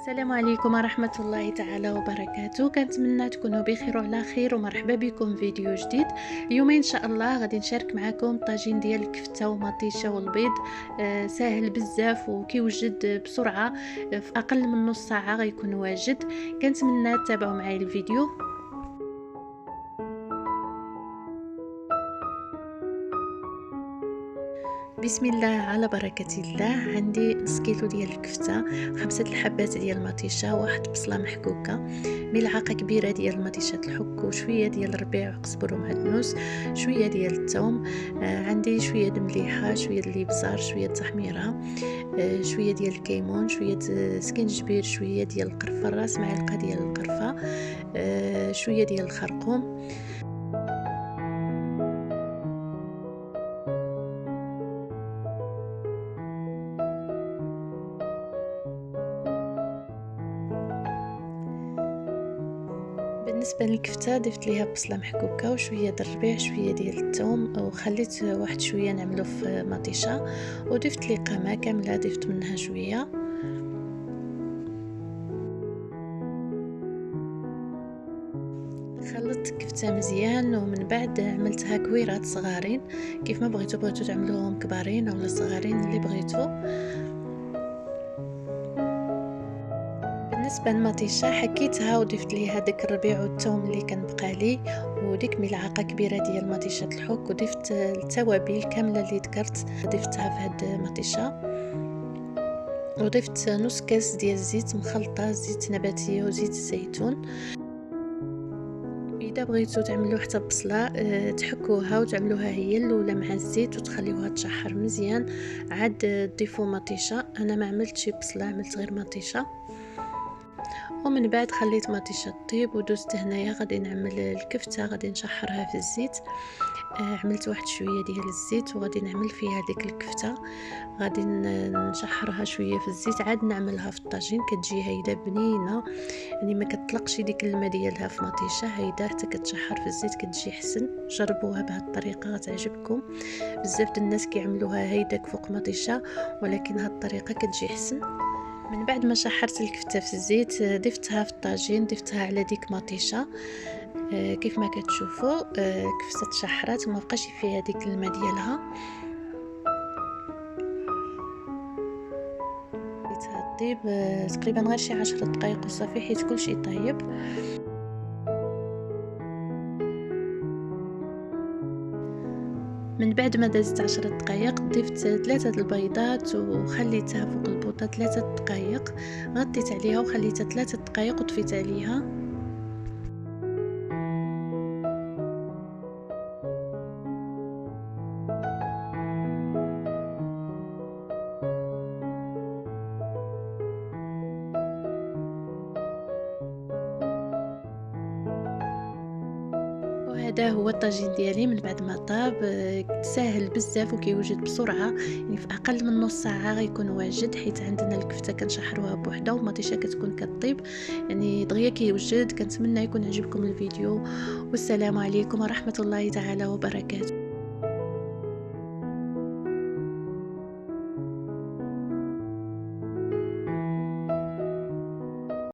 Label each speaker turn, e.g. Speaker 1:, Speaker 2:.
Speaker 1: السلام عليكم ورحمة الله تعالى وبركاته. كنتمنى تكونوا بخير وعلى خير، ومرحبا بكم في فيديو جديد. اليوم ان شاء الله غادي نشارك معكم طاجين ديال الكفته ومطيشه والبيض. ساهل بزاف وكيوجد بسرعه، في اقل من نص ساعه غيكون واجد. كنتمنى تتابعوا معايا الفيديو. بسم الله على بركة الله. عندي نص كيلو ديال الكفته، 5 الحبات ديال المطيشه، واحد بصله محكوكه، ملعقه كبيره ديال المطيشات الحك، وشويه ديال الربيع وقزبر ومعدنوس، شويه ديال الثوم، عندي شويه د مليحه، شويه د الابزار، شويه التحميره، شويه ديال الكيمون، شويه سكينجبير، شويه ديال القرفه، راس معلقه ديال القرفه، شويه ديال الخرقوم. بالنسبه للكفته ضفت ليها بصله محكوكه وشويه د الربيع، شويه ديال الثوم، وخليت واحد شويه نعملو في مطيشه، وضفت لي قامه كامله ضفت منها شويه. خلطت الكفته مزيان، ومن بعد عملتها كويرات صغارين، كيف ما بغيتو تعملوهم كبارين اولا صغارين اللي بغيتو. بالنسبه للمطيشه حكيتها وضفت ليها داك الربيع والثوم اللي كان بقالي، وديك ملعقه كبيره ديال مطيشه الحك، وضفت التوابل كامله اللي ذكرت ضفتها في هاد المطيشه، وضفت نص كاس ديال الزيت مخلطه، زيت نباتيه وزيت الزيتون. اذا بغيتو تعملوا حتى بصله تحكوها وتعملوها هي الاولى مع الزيت وتخليوها تشحر مزيان، عاد تضيفوا مطيشه. انا ما عملتش بصله، عملت غير مطيشه. ومن بعد خليت مطيشه طيب ودوزت هنايا غادي نعمل الكفته، غادي نشحرها في الزيت. عملت واحد شويه ديال الزيت وغادي نعمل فيها ديك الكفته، غادي نشحرها شويه في الزيت، عاد نعملها في الطاجين. كتجي هيدا بنينه، يعني ما كتطلقش ديك الماء ديالها في مطيشه، هيدا حتى كتشحر في الزيت كتجي حسن. جربوها بهذه الطريقه غتعجبكم. بزاف د الناس كيعملوها هيداك فوق مطيشه، ولكن هذه الطريقه كتجي حسن. من بعد ما شحرت الكفته في الزيت ضفتها في الطاجين، ضفتها على ديك مطيشه. كيف ما كتشوفوا الكفته تشحرات وما بقاش فيها ديك الماء ديالها. خليتها طيب تقريبا غير شي 10 دقائق وصافي، حيت كلشي طايب. من بعد ما دازت 10 دقائق ضفت 3 البيضات وخليتها فوق البوطه 3 دقائق، غطيت عليها وخليتها 3 دقائق وطفيت عليها. وهذا هو الطاجين ديالي من بعد ما طاب. ساهل بزاف وكيوجد بسرعه، يعني في اقل من نص ساعه غيكون واجد، حيت عندنا الكفته كنشحروها بوحده والمطيشه كتكون كطيب، يعني دغيا كيوجد. كنتمنى يكون عجبكم الفيديو، والسلام عليكم ورحمه الله تعالى وبركاته.